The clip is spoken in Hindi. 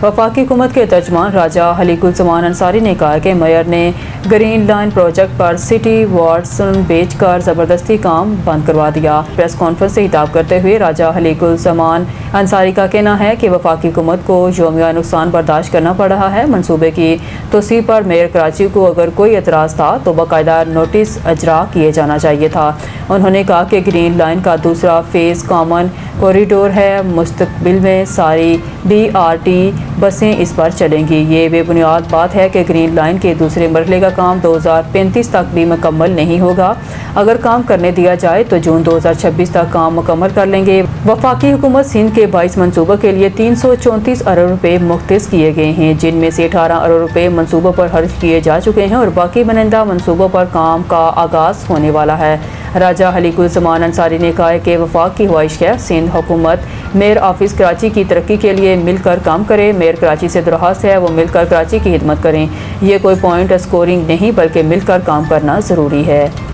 वफाकी हुकूमत के तर्जमान राजा हलीकुलजमान अंसारी ने कहा कि मेयर ने ग्रीन लाइन प्रोजेक्ट पर सिटी वार्ड्स बेचकर ज़बरदस्ती काम बंद करवा दिया। प्रेस कॉन्फ्रेंस से खिताब करते हुए राजा हलीकुलजमान अंसारी का कहना है कि वफाकी हुकूमत को यौमिया नुकसान बर्दाश्त करना पड़ रहा है। मनसूबे की तोसी पर मेयर कराची को अगर कोई एतराज़ था तो बाकायदा नोटिस अजरा किए जाना चाहिए था। उन्होंने कहा कि ग्रीन लाइन का दूसरा फेज़ कॉमन कॉरिडोर है। मुस्तकबिल में सारी BRT बसें इस पर चलेंगी। ये बेबुनियाद बात है कि ग्रीन लाइन के दूसरे मरहले का काम 2035 तक भी मुकम्मल नहीं होगा। अगर काम करने दिया जाए तो जून 2026 तक काम मुकम्मल कर लेंगे। वफाकी हुकूमत सिंध के 22 मनसूबों के लिए 334 अरब रुपये मुख्तस किए गए हैं, जिनमें से 18 अरब रुपये मनसूबों पर खर्च किए जा चुके हैं और बाकी बनंदा मनसूबों पर काम का आगाज़ होने वाला है। राजा हलीकुलजमान अंसारी ने कहा कि वफाक की ख्वाहिश है सिंध हुकूमत मेयर ऑफिस कराची की तरक्की के लिए मिलकर काम करे। मेयर कराची से दरख्वास्त है वो मिलकर कराची की खिदमत करें। ये कोई पॉइंट स्कोरिंग नहीं बल्कि मिलकर काम करना ज़रूरी है।